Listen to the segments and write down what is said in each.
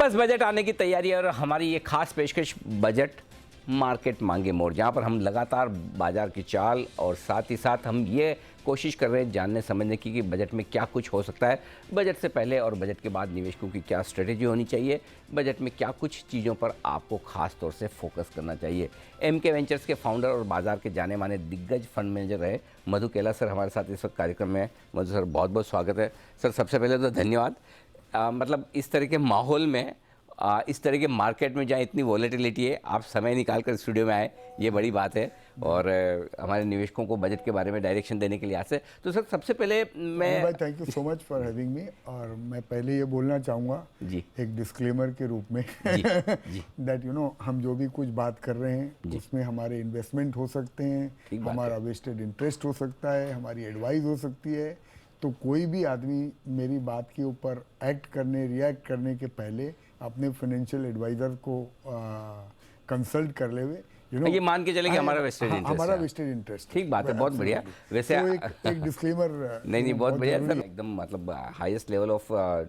बस बजट आने की तैयारी है और हमारी ये खास पेशकश बजट मार्केट मांगे मोड़, जहाँ पर हम लगातार बाजार की चाल और साथ ही साथ हम ये कोशिश कर रहे हैं जानने समझने की कि बजट में क्या कुछ हो सकता है, बजट से पहले और बजट के बाद निवेशकों की क्या स्ट्रेटेजी होनी चाहिए, बजट में क्या कुछ चीज़ों पर आपको खास तौर से फोकस करना चाहिए। एमके वेंचर्स के फाउंडर और बाजार के जाने माने दिग्गज फंड मैनेजर रहे मधु केला सर हमारे साथ इस वक्त कार्यक्रम में हैं। मधु सर बहुत बहुत स्वागत है। सर सबसे पहले तो धन्यवाद। मतलब इस तरह के माहौल में इस तरह के मार्केट में जहाँ इतनी वॉलेटिलिटी है, आप समय निकाल कर स्टूडियो में आए, ये बड़ी बात है। और हमारे निवेशकों को बजट के बारे में डायरेक्शन देने के लिए आज से तो सर सबसे पहले मैं भाई thank you so much for having me. और मैं पहले ये बोलना चाहूँगा जी एक डिस्क्लेमर के रूप में दैट हम जो भी कुछ बात कर रहे हैं उसमें हमारे इन्वेस्टमेंट हो सकते हैं, हमारा वेस्टेड इंटरेस्ट हो सकता है, हमारी एडवाइस हो सकती है। तो कोई भी आदमी मेरी बात के ऊपर एक्ट करने रिएक्ट करने के पहले अपने फाइनेंशियल एडवाइज़र को कंसल्ट कर ले हुए ये मान के चले कि हमारा वेस्टेड इंटरेस्ट, हमारा वेस्टेड इंटरेस्ट। ठीक बात है, बहुत बढ़िया। वैसे तो एक डिस्क्लेमर नहीं बहुत बढ़िया सर, एकदम मतलब हाईएस्ट लेवल ऑफ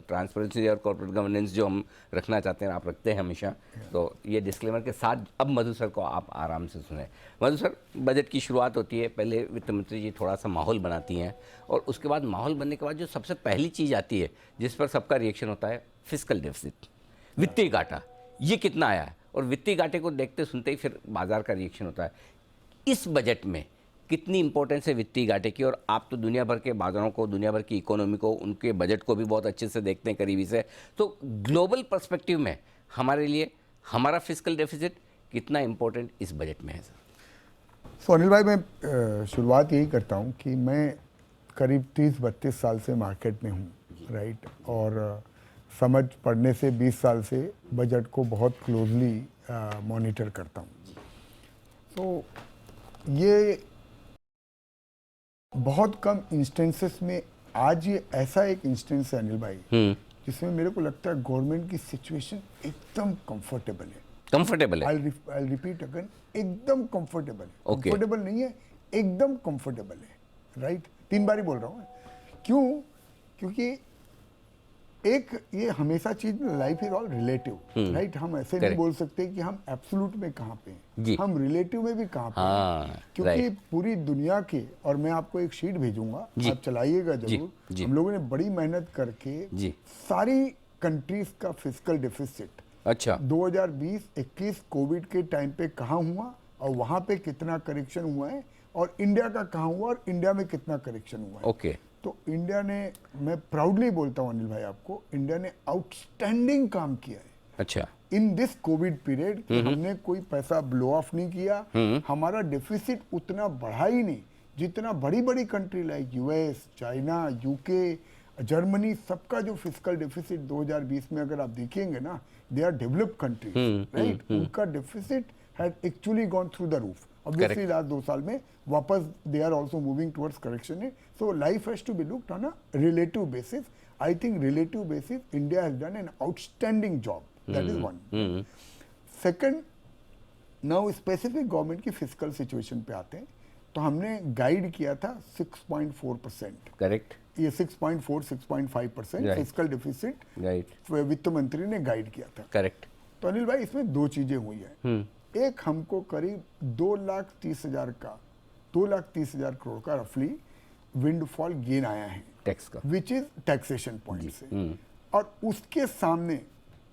ट्रांसपेरेंसी और कॉर्पोरेट गवर्नेंस जो हम रखना चाहते हैं आप रखते हैं हमेशा। तो ये डिस्क्लेमर के साथ अब मधु सर को आप आराम से सुने। मधु सर, बजट की शुरुआत होती है, पहले वित्त मंत्री जी थोड़ा सा माहौल बनाती हैं और उसके बाद माहौल बनने के बाद जो सबसे पहली चीज़ आती है जिस पर सबका रिएक्शन होता है, फिस्कल डेफिसिट, वित्तीय घाटा, ये कितना आया है। और वित्तीय घाटे को देखते सुनते ही फिर बाजार का रिएक्शन होता है। इस बजट में कितनी इंपॉर्टेंस है वित्तीय घाटे की, और आप तो दुनिया भर के बाजारों को, दुनिया भर की इकोनॉमी को, उनके बजट को भी बहुत अच्छे से देखते हैं करीबी से, तो ग्लोबल पर्सपेक्टिव में हमारे लिए हमारा फिस्कल डेफिसिट कितना इंपॉर्टेंट इस बजट में है सर? तो अनिल भाई, मैं शुरुआत यही करता हूँ कि मैं करीब 30-32 साल से मार्केट में हूँ, राइट। और समझ पढ़ने से 20 साल से बजट को बहुत क्लोजली मॉनिटर करता हूँ। तो ये बहुत कम इंस्टेंसेस में आज ये ऐसा एक इंस्टेंस है अनिल भाई जिसमें मेरे को लगता है गवर्नमेंट की सिचुएशन एकदम कंफर्टेबल है। कंफर्टेबल है, आई रिपीट अगेन, एकदम कंफर्टेबल है। Okay. कंफर्टेबल नहीं है, एकदम कंफर्टेबल है, राइट। 3 बार ही बोल रहा हूँ। क्यों? क्योंकि एक ये हमेशा चीज life is all relative, right. हम ऐसे नहीं बोल सकते कि हम एब्सोल्यूट में कहाँ पे हैं, हम रिलेटिव में भी कहाँ पे हैं। क्योंकि पूरी दुनिया के, और मैं आपको एक शीट भेजूंगा, आप चलाइएगा जरूर। हम लोगों ने बड़ी मेहनत करके सारी कंट्रीज का फिस्कल डेफिसिट 2020-21 कोविड के टाइम पे कहाँ हुआ और वहां पे कितना करेक्शन हुआ है, और इंडिया का कहाँ हुआ और इंडिया में कितना करेक्शन हुआ है। ओके। तो इंडिया ने, मैं प्राउडली बोलता हूँ अनिल भाई आपको, इंडिया ने आउटस्टैंडिंग काम किया है। अच्छा। इन दिस कोविड पीरियड हमने कोई पैसा ब्लो ऑफ नहीं किया। हमारा डेफिसिट उतना बढ़ा ही नहीं जितना बड़ी बड़ी country like US, China, UK, Germany, सबका जो फिस्कल डेफिसिट 2020 में अगर आप देखेंगे ना, they are developed countries, right. उनका deficit had actually gone through the roof. Obviously last 2 साल में वापस they are also moving towards correction है। So life has to be looked on a relative basis. I think relative basis India has done an outstanding job, that is one. Second, now specific government की fiscal situation पे आते हैं। तो हमने guide किया था 6.4%, correct. ये 6.4-6.5% fiscal deficit, right, वित्त मंत्री ने गाइड किया था, करेक्ट। तो अनिल भाई, इसमें 2 चीजें हुई है। एक, हमको करीब 2,30,000 करोड़ का रफली विंडफॉल गेन आया है टैक्स का, विच इज टैक्सेशन पॉइंट से। और उसके सामने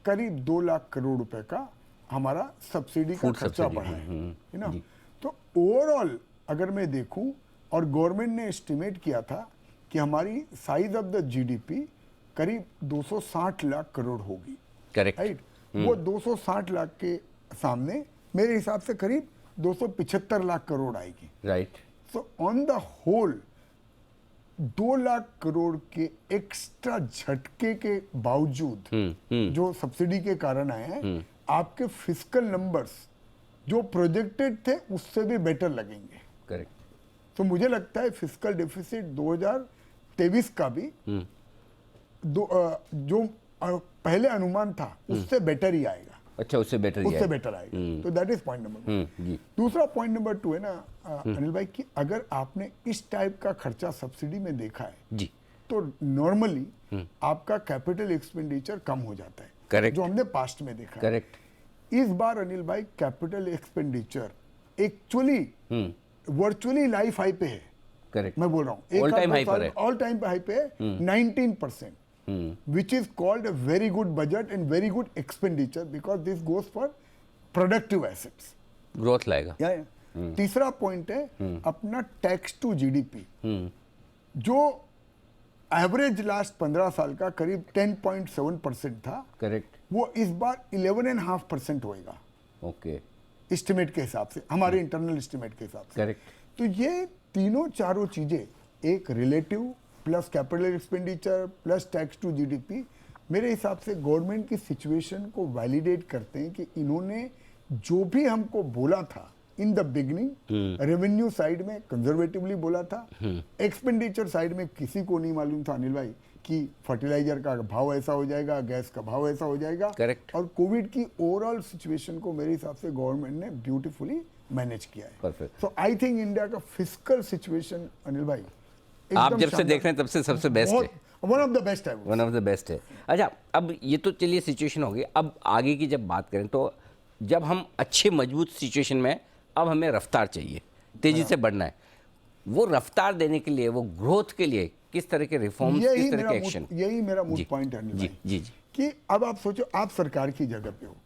करीब 2 लाख करोड़ रुपए का हमारा सब्सिडी का खर्चा बढ़ा है ना। तो ओवरऑल अगर मैं देखूं, और गवर्नमेंट ने एस्टिमेट किया था कि हमारी साइज ऑफ द जीडीपी करीब 260 लाख करोड़ होगी, करेक्ट, राइट। वो 260 लाख के सामने मेरे हिसाब से करीब 275 लाख करोड़ आएगी, right. So on the whole 2 lakh crore के एक्स्ट्रा झटके के बावजूद जो सब्सिडी के कारण आए हैं, आपके फिस्कल नंबर्स जो प्रोजेक्टेड थे उससे भी बेटर लगेंगे, करेक्ट। तो मुझे लगता है फिस्कल डेफिसिट 2023 का भी जो पहले अनुमान था उससे बेटर ही आएगा। अच्छा, उससे बेटर आएगा। तो दैट इज पॉइंट नंबर 1। दूसरा पॉइंट नंबर 2 है ना अनिल भाई, कि अगर आपने इस टाइप का खर्चा सब्सिडी में देखा है जी, तो नॉर्मली आपका कैपिटल एक्सपेंडिचर कम हो जाता है। Correct. जो हमने पास्ट में देखा है। करेक्ट। इस बार अनिल भाई capital expenditure actually virtually life high पे है। करेक्ट। मैं बोल रहा हूँ All time high पर है। ऑल टाइम पे हाई पे है 19%, which is called a very good budget and very good expenditure because this goes for productive assets. Growth लाएगा। तीसरा पॉइंट है अपना टैक्स टू जीडीपी, जो एवरेज लास्ट 15 साल का करीब 10.7% था। करेक्ट। वो इस बार 11.5% होएगा ओके। एस्टिमेट के हिसाब से, हमारे इंटरनल एस्टिमेट के हिसाब से। करेक्ट। तो ये तीनों चारों चीजें, एक relative plus capital expenditure plus tax to GDP, मेरे हिसाब से गवर्नमेंट की सिचुएशन को वैलिडेट करते हैं कि इन्होंने जो भी हमको बोला था in the beginning, revenue side में कंजर्वेटिवली बोला था, एक्सपेंडिचर साइड में किसी को नहीं मालूम था अनिल भाई कि फर्टिलाइजर का भाव ऐसा हो जाएगा, गैस का भाव ऐसा हो जाएगा। Correct. और कोविड की ओवरऑल सिचुएशन को मेरे हिसाब से गवर्नमेंट ने ब्यूटीफुली मैनेज किया है। Perfect. So I think India का फिजिकल सिचुएशन अनिल भाई आप जब से देख रहे हैं तब से सबसे बेस्ट है, वन ऑफ द बेस्ट है वो। वन ऑफ द बेस्ट है। अच्छा, अब ये तो चलिए सिचुएशन हो गई, अब आगे की जब बात करें तो जब हम अच्छे मजबूत सिचुएशन में, अब हमें रफ्तार चाहिए, तेजी से बढ़ना है। वो रफ्तार देने के लिए, वो ग्रोथ के लिए किस तरह के रिफॉर्म्स, किस तरह के एक्शन? यही मेरा मूड पॉइंट है अनिल जी भाई, जी जी। कि अब आप सोचो, आप सरकार की जगह पे हो,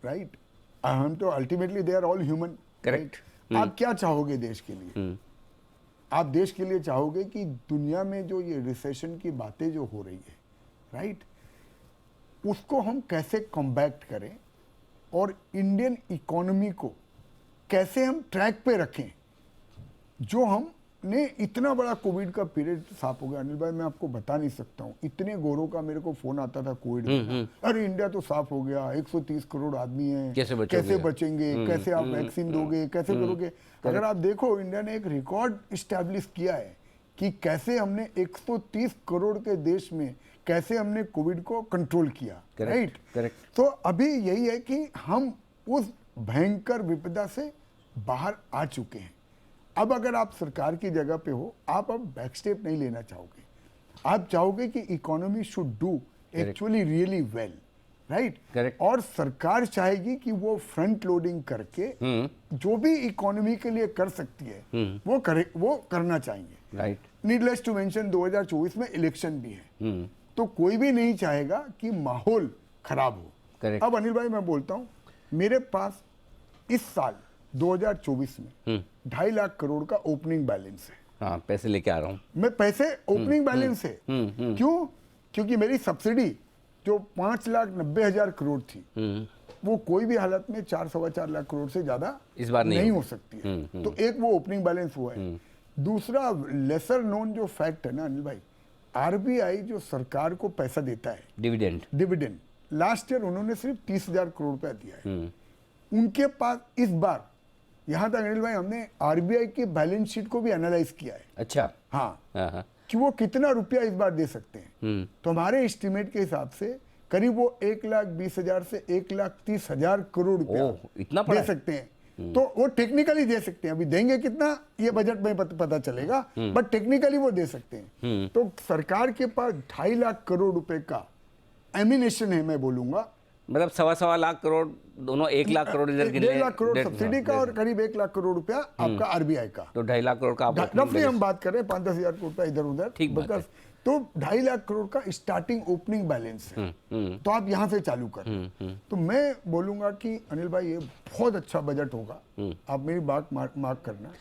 राइट? हम तो ultimately they are all human. Correct. आप क्या चाहोगे देश के लिए? आप देश के लिए चाहोगे कि दुनिया में जो ये रिसेशन की बातें जो हो रही है, राइट, उसको हम कैसे कॉम्बैक्ट करें और इंडियन इकोनॉमी को कैसे हम ट्रैक पे रखें। जो हमने इतना बड़ा कोविड का पीरियड साफ हो गया अनिल भाई, मैं आपको बता नहीं सकता हूँ। इतने गोरों का मेरे को फोन आता था कोविड में, अरे इंडिया तो साफ हो गया, 130 करोड़ आदमी हैं, कैसे बचेंगे, कैसे आप वैक्सीन दोगे, कैसे करोगे? अगर आप देखो, इंडिया ने एक रिकॉर्ड इस्टेब्लिश किया है कि कैसे हमने 130 करोड़ के देश में कैसे हमने कोविड को कंट्रोल किया, राइट? करेक्ट। तो अभी यही है कि हम उस भयंकर विपदा से बाहर आ चुके हैं। अब अगर आप सरकार की जगह पे हो, आप अब बैक स्टेप नहीं लेना चाहोगे। आप चाहोगे कि economy should do actually really well, right? Correct. और सरकार चाहेगी कि वो फ्रंट लोडिंग करके जो भी इकोनॉमी के लिए कर सकती है वो करना चाहेंगे, राइट। नीडलेस टू मेंशन 2024 में इलेक्शन भी है, तो कोई भी नहीं चाहेगा कि माहौल खराब हो। Correct. अब अनिल भाई मैं बोलता हूँ, मेरे पास इस साल 2024 में 2.5 लाख करोड़ का ओपनिंग बैलेंस है। हाँ, पैसे लेके आ रहा हूँ मैं पैसे ओपनिंग बैलेंस है। क्यों? क्योंकि मेरी सब्सिडी जो 5,90,000 करोड़ थी, वो कोई भी हालत में 4-4.25 लाख करोड़ से ज्यादा इस बार नहीं हो सकती है। तो एक वो ओपनिंग बैलेंस हुआ है। दूसरा लेसर नोन जो फैक्ट है ना अनिल भाई, आरबीआई जो सरकार को पैसा देता है डिविडेंड, लास्ट ईयर उन्होंने सिर्फ 30,000 करोड़ रुपया दिया है। उनके पास इस बार, यहां तक अनिल भाई हमने आरबीआई की बैलेंस शीट को भी एनालाइज किया है। अच्छा। हाँ, कि वो कितना रुपया इस बार दे सकते हैं। तो हमारे एस्टिमेट के हिसाब से करीब वो 1,20,000 से 1,30,000 करोड़ रुपया इतना दे सकते हैं। तो वो टेक्निकली दे सकते हैं, अभी देंगे कितना ये बजट में पता चलेगा, बट टेक्निकली वो दे सकते हैं। तो सरकार के पास 2.5 लाख करोड़ रुपए का एमिनेशन है, मैं बोलूंगा। मतलब 1.25 लाख करोड़ दोनों, 1 लाख करोड़ इधर 1.5 लाख करोड़ सब्सिडी का और करीब 1 लाख करोड़ रुपया आपका आरबीआई का। तो 2.5 लाख करोड़ का आप रफली हम बात कर रहे हैं, 5-10 हजार करोड़ रुपया इधर उधर, ठीक बात है। तो 2.5 लाख करोड़ का स्टार्टिंग ओपनिंग बैलेंस है। तो आप यहां से चालू कर। तो मैं बोलूंगा कि अनिल भाई ये बहुत अच्छा बजट होगा। आप मेरी बात मार्क करना,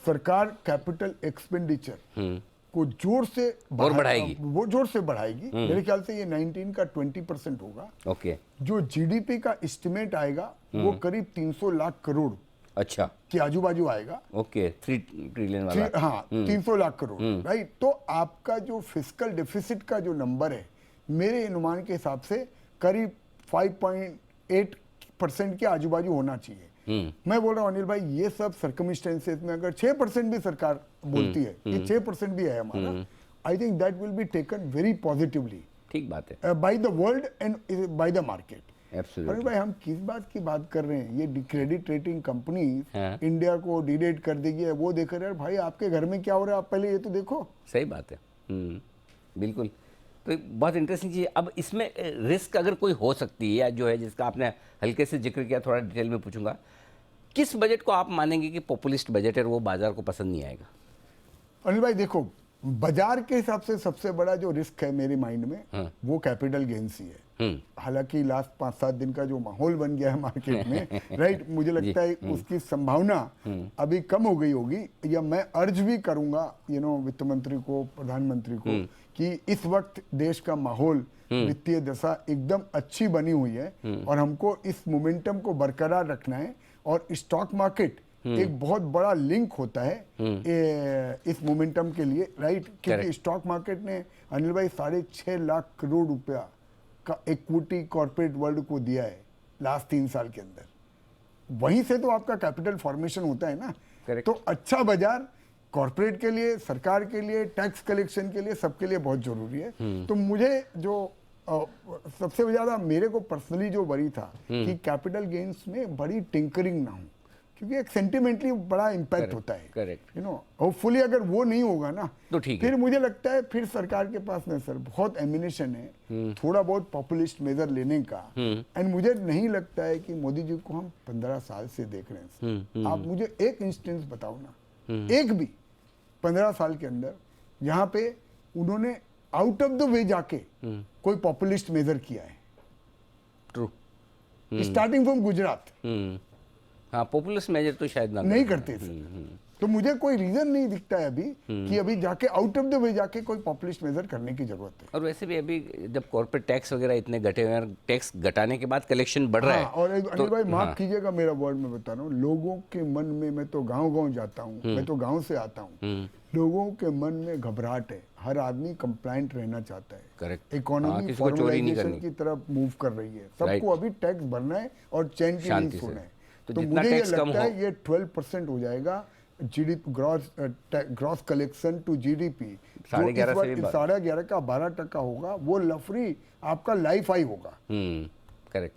सरकार कैपिटल एक्सपेंडिचर को जोर से बढ़ाएगी, वो जोर से बढ़ाएगी। मेरे ख्याल से ये 19 का 20% होगा। ओके। जो जीडीपी का एस्टिमेट आएगा वो करीब 300 लाख करोड़ अच्छा के आजू बाजू आएगा। ओके, 3 ट्रिलियन वाला। हाँ, 300 लाख करोड़, राइट? तो आपका जो फिस्कल डेफिसिट का जो नंबर है, मेरे अनुमान के हिसाब से करीब 5.8% के आजू बाजू होना चाहिए। मैं बोल रहा हूँ अनिल भाई, ये सब सर्कमस्टेंसेस में अगर 6% भी सरकार बोलती है कि 6% भी है हमारा, I think that will be taken very positively, ठीक बात है, by the world and by the market. Absolutely. Anil भाई हम किस बात की बात कर रहे हैं? ये क्रेडिट रेटिंग कंपनी हाँ। इंडिया को डीरेट कर देगी, वो देख रहे हैं। भाई आपके घर में क्या हो रहा है, आप पहले ये तो देखो। सही बात है। बिल्कुल। तो बहुत इंटरेस्टिंग चीज़। अब इसमें रिस्क अगर कोई हो सकती है, या जो है जिसका आपने हल्के से जिक्र किया, थोड़ा डिटेल में पूछूंगा, किस बजट को आप मानेंगे कि पॉपुलिस्ट बजट है और वो बाजार को पसंद नहीं आएगा? अनिल भाई देखो, बाजार के हिसाब से सबसे बड़ा जो रिस्क है मेरे माइंड में वो कैपिटल गेन्स ही है। हालांकि लास्ट 5-7 दिन का जो माहौल बन गया है मार्केट में, राइट, मुझे लगता है उसकी संभावना अभी कम हो गई होगी, या मैं अर्ज भी करूंगा वित्त मंत्री को, प्रधानमंत्री को, कि इस वक्त देश का माहौल, वित्तीय दशा एकदम अच्छी बनी हुई है और हमको इस मोमेंटम को बरकरार रखना है। और स्टॉक मार्केट एक बहुत बड़ा लिंक होता है इस मोमेंटम के लिए, राइट, क्योंकि स्टॉक मार्केट ने अनिल भाई 6.5 लाख करोड़ रुपया का इक्विटी कॉर्पोरेट वर्ल्ड को दिया है लास्ट 3 साल के अंदर। वहीं से तो आपका कैपिटल फॉर्मेशन होता है ना। Correct. तो अच्छा बाजार कॉर्पोरेट के लिए, सरकार के लिए, टैक्स कलेक्शन के लिए, सबके लिए बहुत जरूरी है। तो मुझे जो सबसे ज्यादा मेरे को पर्सनली जो वरी था कि कैपिटल गेन्स में बड़ी टिंकरिंग ना हो, क्योंकि एक सेंटिमेंटली बड़ा इम्पैक्ट होता है। करेक्ट। होपफुली अगर वो नहीं होगा ना तो ठीक फिर है। मुझे लगता है फिर सरकार के पास ना सर बहुत एमिनेशन है थोड़ा बहुत पॉपुलिस्ट मेजर लेने का। एंड मुझे नहीं लगता है कि मोदी जी को हम 15 साल से देख रहे हैं। आप मुझे एक इंस्टेंस बताओ ना, एक भी 15 साल के अंदर जहां पे उन्होंने आउट ऑफ द वे जाके कोई पॉपुलिस्ट मेजर किया है। ट्रू। स्टार्टिंग फ्रॉम गुजरात हाँ, पॉपुलिस्ट मेजर तो शायद ना नहीं करते थे। तो मुझे कोई रीजन नहीं दिखता है अभी कि अभी जाके आउट ऑफ द वे जाके कोई पॉपुलिस्ट मेजर करने की जरूरत है। और वैसे भी अभी जब कॉर्पोरेट टैक्स वगैरह इतने घटे हुए हैं, टैक्स घटाने के बाद कलेक्शन बढ़ रहा है। और अनिल भाई माफ कीजिएगा मेरा वर्ड में बता रहा हूँ, लोगों के मन में, मैं तो गांव जाता हूँ, मैं तो गांव से आता हूँ, लोगों के मन में घबराहट है। हर आदमी कंप्लाइंट रहना चाहता है। करेक्ट। इकोनॉमी फॉर्मलाइजेशन की तरफ मूव कर रही है। सबको अभी टैक्स भरना है और चैन की नींद सोना है। तो मुझे ये लगता है ये 12% हो जाएगा GDP, gross collection to GDP, 11.5 का 12% होगा। वो लफरी आपका लाइफ हाई होगा। करेक्ट।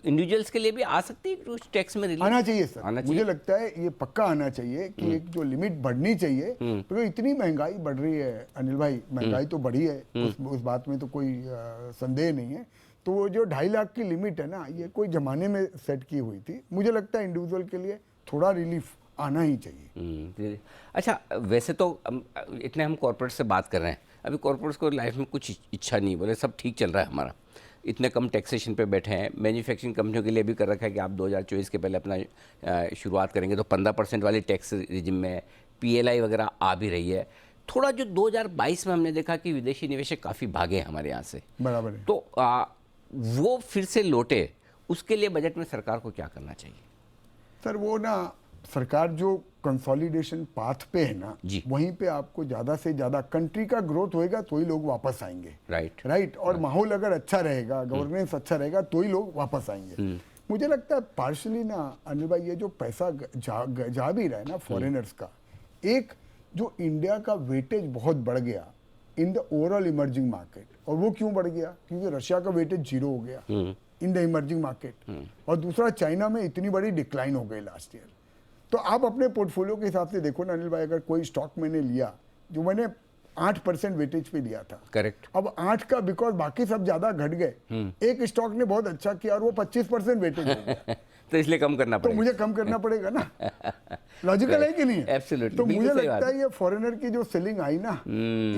इंडिविजुअल्स के लिए भी आ सकती है कुछ टैक्स में रिलीफ? आना चाहिए सर, मुझे लगता है ये पक्का आना चाहिए कि एक जो लिमिट बढ़नी चाहिए, क्योंकि इतनी महंगाई बढ़ रही है अनिल भाई, महंगाई तो बढ़ी है, उस बात में तो कोई संदेह नहीं है। तो वो जो 2.5 लाख की लिमिट है ना, ये कोई जमाने में सेट की हुई थी। मुझे लगता है इंडिविजुअल के लिए थोड़ा रिलीफ आना ही चाहिए। अच्छा, वैसे तो इतने हम कॉर्पोरेट से बात कर रहे हैं, अभी कॉर्पोरेट्स को लाइफ में कुछ इच्छा नहीं, बोले सब ठीक चल रहा है हमारा, इतने कम टैक्सेशन पे बैठे हैं। मैन्युफैक्चरिंग कंपनियों के लिए भी कर रखा है कि आप 2024 के पहले अपना शुरुआत करेंगे तो 15% वाली टैक्स रिजिम में PLI वगैरह आ भी रही है। थोड़ा जो 2022 में हमने देखा कि विदेशी निवेशक काफ़ी भागे हमारे यहाँ से, बराबर है। तो वो फिर से लौटे, उसके लिए बजट में सरकार को क्या करना चाहिए? सर वो ना, सरकार जो कंसोलिडेशन पाथ पे है ना, वहीं पे आपको ज्यादा से ज्यादा कंट्री का ग्रोथ होएगा तो ही लोग वापस आएंगे। राइट। और माहौल अगर अच्छा रहेगा, गवर्नेंस अच्छा रहेगा तो ही लोग वापस आएंगे। मुझे लगता है पार्शली ना अनिल भाई, ये जो पैसा जा भी रहा है ना फॉरेनर्स का, एक जो इंडिया का वेटेज बहुत बढ़ गया in the overall emerging market. और वो क्यों बढ़ गया? क्योंकि रशिया का वेटेज 0 हो गया इन द इमर्जिंग मार्केट, और दूसरा चाइना में इतनी बड़ी डिक्लाइन हो गई लास्ट ईयर। तो आप अपने पोर्टफोलियो के हिसाब से देखो ना अनिल भाई, अगर कोई स्टॉक मैंने लिया जो मैंने 8% वेटेज पे लिया था, करेक्ट, अब 8 का, बिकॉज बाकी सब ज्यादा घट गए, एक स्टॉक ने बहुत अच्छा किया और वो 25% वेटेज हो गया तो इसलिए कम करना पड़ेगा। तो मुझे कम करना पड़ेगा ना। लॉजिकल है कि नहीं? एब्सोल्युटली। तो मुझे लगता है ये फॉरेनर की जो सेलिंग आई ना,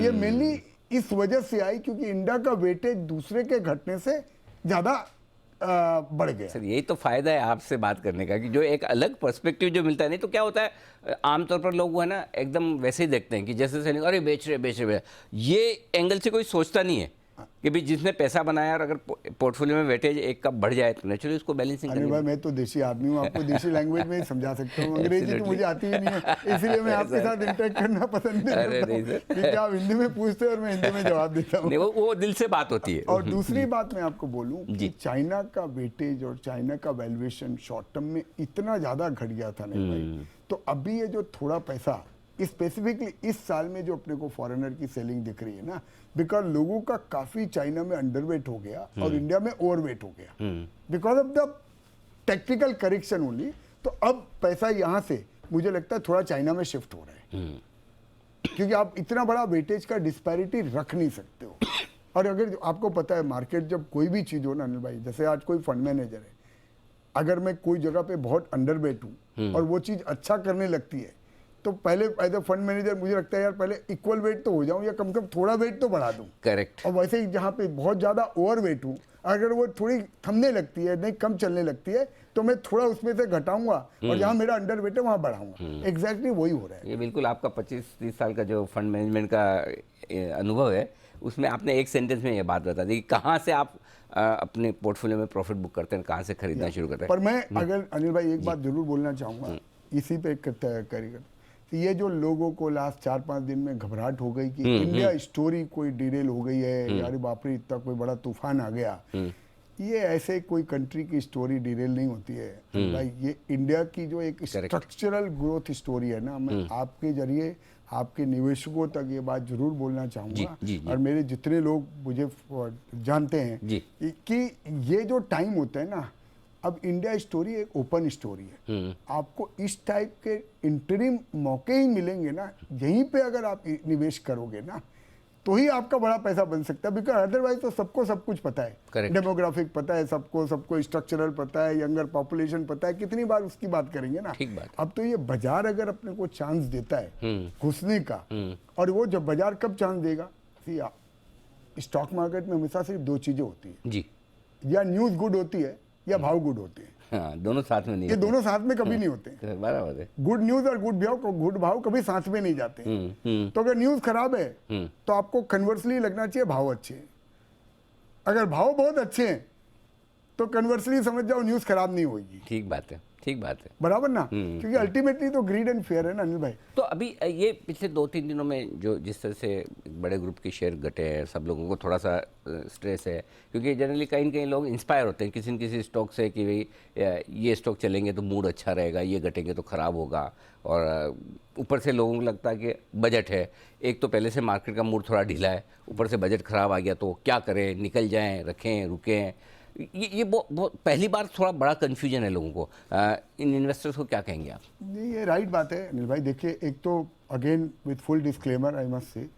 ये मेनली इस वजह से आई क्योंकि इंडिया का वेटेज दूसरे के घटने से ज्यादा बढ़ गया। सर यही तो फायदा है आपसे बात करने का कि जो एक अलग पर्सपेक्टिव जो मिलता है। नहीं तो क्या होता है, आमतौर पर लोग वो है ना एकदम वैसे ही देखते हैं कि जैसे सेलिंग, अरे बेच रहे, ये एंगल से कोई सोचता नहीं है कि भाई जिसने पैसा बनाया और अगर पोर्टफोलियो में वेटेज एक का बढ़ जाए तो नेचुरली उसको बैलेंसिंग करनी है। भाई मैं तो देसी आदमी हूँ, आपको देसी लैंग्वेज में ही समझा सकता हूँ, अंग्रेजी तो मुझे आती ही नहीं है, इसलिए मैं आपके साथ इंटरेक्ट करना पसंद नहीं करता क्योंकि आप हिंदी में पूछते हो और मैं हिंदी में जवाब देता हूँ। वो दिल से बात होती है। और दूसरी बात मैं आपको बोलूँ कि चाइना का वेटेज और चाइना का वैल्यूएशन शॉर्ट टर्म में इतना ज़्यादा घट गया था नहीं भाई, तो अभी ये जो थोड़ा पैसा स्पेसिफिकली इस साल में जो अपने को फॉरेनर की सेलिंग दिख रही है ना, बिकॉज लोगों का काफी चाइना में अंडरवेट हो गया और इंडिया में ओवरवेट हो गया because of the technical correction only. तो अब पैसा यहां से मुझे लगता है थोड़ा चाइना में शिफ्ट हो रहा है। क्योंकि आप इतना बड़ा वेटेज का डिस्पैरिटी रख नहीं सकते हो। और अगर आपको पता है मार्केट जब कोई भी चीज़ हो ना अनिल भाई, जैसे आज कोई फंड मैनेजर है, अगर मैं कोई जगह पे बहुत अंडर वेट हूँ और वो चीज़ अच्छा करने लगती है, तो पहले एज अ फंड मैनेजर मुझे लगता है यार पहले इक्वल वेट तो हो जाऊं या कम से कम थोड़ा वेट तो बढ़ा दूं। करेक्ट। और वैसे ही जहाँ पे बहुत ज़्यादा ओवर वेट हूँ, अगर वो थोड़ी थमने लगती है, नहीं कम चलने लगती है, तो मैं थोड़ा उसमें से घटाऊंगा और जहाँ मेरा अंडर वेट है वहाँ बढ़ाऊंगा। एग्जैक्टली वही हो रहा है। ये बिल्कुल आपका 25-30 साल का जो फंड मैनेजमेंट का अनुभव है, उसमें आपने एक सेंटेंस में ये बात बता दी कि कहाँ से आप अपने पोर्टफोलियो में प्रॉफिट बुक करते हैं, कहाँ से खरीदना शुरू करते हैं। पर मैं अगर अनिल भाई एक बात जरूर बोलना चाहूँगा इसी पे करेगा कि ये जो लोगों को लास्ट 4-5 दिन में घबराहट हो गई कि इंडिया स्टोरी कोई डिरेल हो गई है, यार बाप रे इतना कोई बड़ा तूफान आ गया, ये ऐसे कोई कंट्री की स्टोरी डिरेल नहीं होती है भाई। ये इंडिया की जो एक स्ट्रक्चरल ग्रोथ स्टोरी है ना, मैं आपके जरिए आपके निवेशकों तक ये बात जरूर बोलना चाहूँगा, और मेरे जितने लोग मुझे जानते हैं कि ये जो टाइम होता है ना, अब इंडिया स्टोरी एक ओपन स्टोरी है। आपको इस टाइप के इंटरिम मौके ही मिलेंगे ना, यहीं पे अगर आप निवेश करोगे ना, तो ही आपका बड़ा पैसा बन सकता है। बिकॉज अदरवाइज तो सबको सब कुछ पता है, डेमोग्राफिक पता है सबको स्ट्रक्चरल पता है, यंगर पॉपुलेशन पता है, कितनी बार उसकी बात करेंगे ना। ठीक बात। अब तो ये बाजार अगर अपने को चांस देता है घुसने का, और वो जब बाजार कब चांस देगा, स्टॉक मार्केट में हमेशा सिर्फ दो चीजें होती है जी, या न्यूज गुड होती है या भाव गुड होते हैं। हाँ, दोनों साथ में नहीं ये होते। दोनों साथ में कभी नहीं होते। बराबर है। गुड न्यूज और गुड भाव कभी साथ में नहीं जाते। तो अगर न्यूज खराब है तो आपको कन्वर्सली लगना चाहिए भाव अच्छे हैं। अगर भाव बहुत अच्छे हैं तो कन्वर्सली समझ जाओ न्यूज खराब नहीं होगी। ठीक बात है, ठीक बात है। बराबर ना, क्योंकि अल्टीमेटली तो ग्रीड एंड फेयर है ना अनिल भाई। तो अभी ये पिछले 2-3 दिनों में जो जिस तरह से बड़े ग्रुप के शेयर घटे हैं, सब लोगों को थोड़ा सा स्ट्रेस है, क्योंकि जनरली कहीं न कहीं लोग इंस्पायर होते हैं किसी न किसी स्टॉक से कि भाई ये स्टॉक चलेंगे तो मूड अच्छा रहेगा, ये घटेंगे तो ख़राब होगा। और ऊपर से लोगों को लगता है कि बजट है, एक तो पहले से मार्केट का मूड थोड़ा ढीला है, ऊपर से बजट ख़राब आ गया तो क्या करें, निकल जाएँ, रखें, रुकें। ये बहुत पहली बार थोड़ा बड़ा कन्फ्यूजन है लोगों को। इन इन्वेस्टर्स को क्या कहेंगे आप? नहीं, ये राइट बात है अनिल भाई। देखिए, एक तो again with full disclaimer I must say,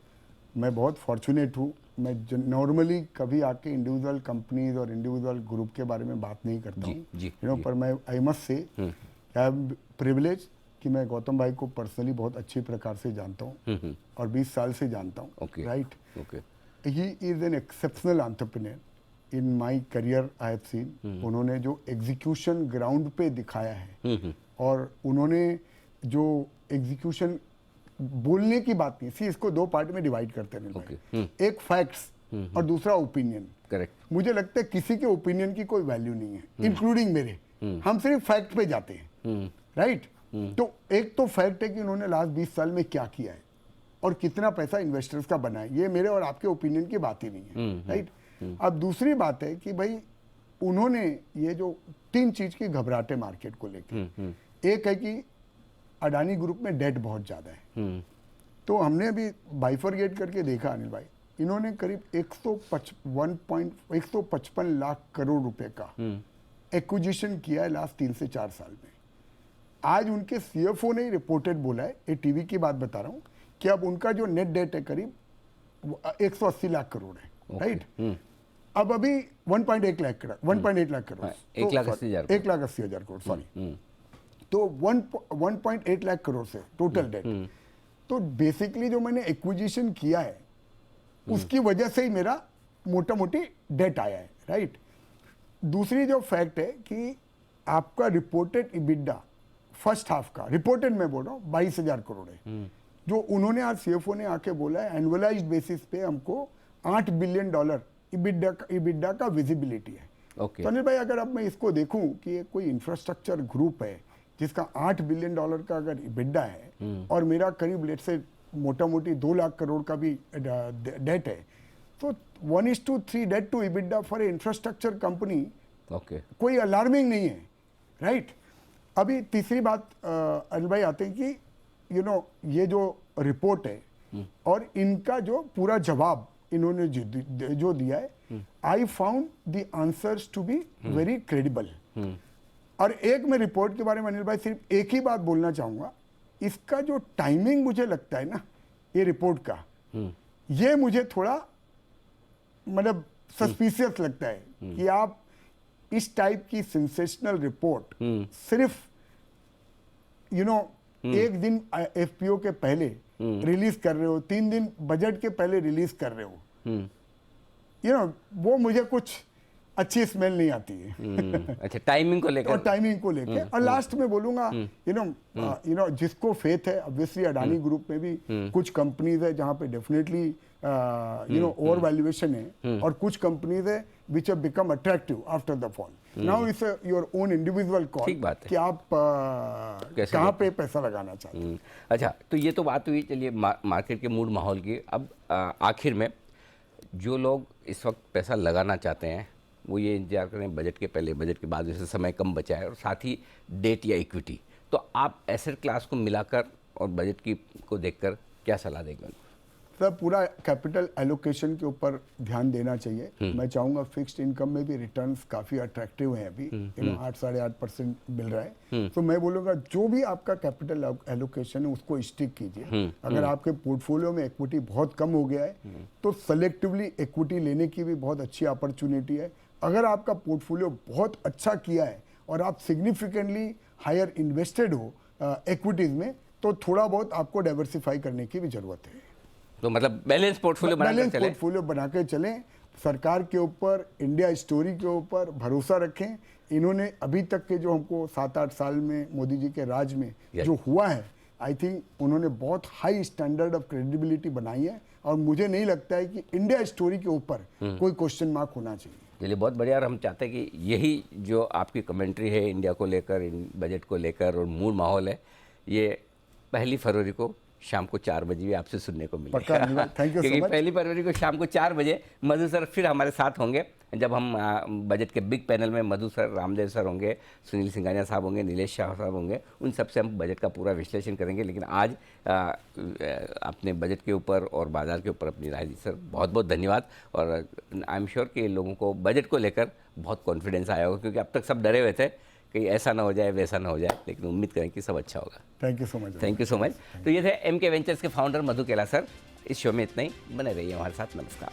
मैं बहुत फॉर्चुनेट हूँ। मैं नॉर्मली कभी आके इंडिविजुअल कंपनीज और इंडिविजुअल ग्रुप के बारे में बात नहीं करता हूँ, पर मैं I must say I am privilege कि मैं गौतम भाई को पर्सनली बहुत अच्छी प्रकार से जानता हूँ और 20 साल से जानता हूँ। Right, he is an exceptional entrepreneur in my career I have seen. उन्होंने जो एग्जीक्यूशन ग्राउंड पे दिखाया है और उन्होंने जो एग्जीक्यूशन बोलने की बात नहीं, सी इसको दो पार्ट में डिवाइड करते हैं। एक फैक्ट्स और दूसरा ओपिनियन। करेक्ट। मुझे लगता है किसी के ओपिनियन की कोई वैल्यू नहीं है, इंक्लूडिंग मेरे। हम सिर्फ फैक्ट पे जाते हैं। राइट, तो एक तो फैक्ट है कि उन्होंने लास्ट 20 साल में क्या किया है और कितना पैसा इन्वेस्टर्स का बना है। ये मेरे और आपके ओपिनियन की बात ही नहीं है। राइट, अब दूसरी बात है कि भाई उन्होंने ये जो 3 चीज की घबराहट है मार्केट को लेकर। एक है कि अडानी ग्रुप में डेट बहुत ज्यादा है, तो हमने अभी बाइफरगेट करके देखा अनिल भाई, इन्होंने करीब 155 लाख करोड़ रुपए का एक्विजिशन किया है लास्ट 3 से 4 साल में। आज उनके सीएफओ ने रिपोर्टेड बोला है, ये टीवी की बात बता रहा हूं, कि अब उनका जो नेट डेट है करीब 180 लाख करोड़ है। राइट, अब अभी 1.8 लाख करोड़ 1,80,000 करोड़ सॉरी, तो 1.8 लाख करोड़ से टोटल डेट। तो बेसिकली जो मैंने एक्विजिशन किया है उसकी वजह से ही मेरा मोटा मोटी डेट आया है। राइट, दूसरी जो फैक्ट है कि आपका रिपोर्टेड इबिडा फर्स्ट हाफ का, रिपोर्टेड मैं बोल रहा हूँ 22,000 करोड़ है, जो उन्होंने आज सीएफओ ने आके बोला है एनुअलाइज्ड बेसिस पे हमको $8 बिलियन इबिडा का विजिबिलिटी है। तो अनिल भाई, अगर अब मैं इसको देखूं कि ये कोई इंफ्रास्ट्रक्चर ग्रुप है जिसका $8 बिलियन का अगर इबिडा है और मेरा करीब लेट से मोटा मोटी 2 लाख करोड़ का भी डेट है, तो 1:3 debt to EBITDA for a infrastructure company कोई अलार्मिंग नहीं है। राइट, अभी तीसरी बात अनिल भाई आते हैं कि ये जो रिपोर्ट है और इनका जो पूरा जवाब इन्होंने जो दिया है, I found the answers to be very credible. और एक मैं रिपोर्ट के बारे में अनिल भाई सिर्फ एक ही बात बोलना चाहूंगा, इसका जो टाइमिंग मुझे लगता है ना, ये रिपोर्ट का, ये मुझे थोड़ा मतलब सस्पिशियस लगता है कि आप इस टाइप की सेंसेशनल रिपोर्ट सिर्फ एक दिन एफपीओ के पहले रिलीज कर रहे हो, 3 दिन बजट के पहले रिलीज कर रहे हो, वो मुझे कुछ अच्छी स्मेल नहीं आती है। अच्छा, टाइमिंग को लेकर, और टाइमिंग को लेकर, और लास्ट में बोलूंगा जिसको फेथ है, ऑब्वियसली अडानी ग्रुप में भी कुछ कंपनीज है जहां पे डेफिनेटली ओवर वैल्यूएशन है, और कुछ कंपनीज है which have become attractive after the fall. Now it's your own individual call कि आप कहाँ पे पैसा लगाना चाहते हैं। अच्छा, तो ये तो बात हुई, चलिए मार्केट के मूड माहौल की। अब आखिर में जो लोग इस वक्त पैसा लगाना चाहते हैं वो ये इंतजार करें बजट के पहले, बजट के बाद, जैसे समय कम बचा है, और साथ ही डेट या इक्विटी। तो आप एसेट क्लास को मिलाकर और बजट की को देखकर क्या सलाह देंगे उनको? सर, पूरा कैपिटल एलोकेशन के ऊपर ध्यान देना चाहिए। मैं चाहूँगा फिक्स्ड इनकम में भी रिटर्न्स काफ़ी अट्रैक्टिव हैं अभी, 8-8.5% मिल रहा है। तो मैं बोलूँगा जो भी आपका कैपिटल एलोकेशन है उसको स्टिक कीजिए। अगर आपके पोर्टफोलियो में इक्विटी बहुत कम हो गया है तो सेलेक्टिवली इक्विटी लेने की भी बहुत अच्छी अपॉर्चुनिटी है। अगर आपका पोर्टफोलियो बहुत अच्छा किया है और आप सिग्निफिकेंटली हायर इन्वेस्टेड हो इक्विटीज़ में, तो थोड़ा बहुत आपको डाइवर्सिफाई करने की भी ज़रूरत है। तो मतलब बैलेंस पोर्टफोलियो बना के चलें। सरकार के ऊपर, इंडिया स्टोरी के ऊपर भरोसा रखें। इन्होंने अभी तक के जो हमको 7-8 साल में मोदी जी के राज में जो हुआ है, आई थिंक उन्होंने बहुत हाई स्टैंडर्ड ऑफ क्रेडिबिलिटी बनाई है, और मुझे नहीं लगता है कि इंडिया स्टोरी के ऊपर कोई क्वेश्चन मार्क होना चाहिए। चलिए, बहुत बढ़िया। और हम चाहते हैं कि यही जो आपकी कमेंट्री है इंडिया को लेकर, बजट को लेकर और मूड माहौल है, ये 1 फरवरी को शाम को 4 बजे भी आपसे सुनने को मिलेगा। थैंक यू सो क्योंकि मच। 1 फरवरी को शाम को 4 बजे मधु सर फिर हमारे साथ होंगे, जब हम बजट के बिग पैनल में मधु सर, रामदेव सर होंगे, सुनील सिंघानिया साहब होंगे, नीलेश शाह साहब होंगे। उन सबसे हम बजट का पूरा विश्लेषण करेंगे। लेकिन आज अपने बजट के ऊपर और बाजार के ऊपर अपनी राय दी सर, बहुत बहुत धन्यवाद। और आई एम श्योर कि लोगों को बजट को लेकर बहुत कॉन्फिडेंस आया होगा, क्योंकि अब तक सब डरे हुए थे कि ऐसा ना हो जाए, वैसा ना हो जाए, लेकिन उम्मीद करें कि सब अच्छा होगा। Thank you so much. Thank you so much. तो ये थे MK वेंचर्स के फाउंडर मधु केला सर। इस शो में इतना ही, बने रहिए हमारे साथ। नमस्कार।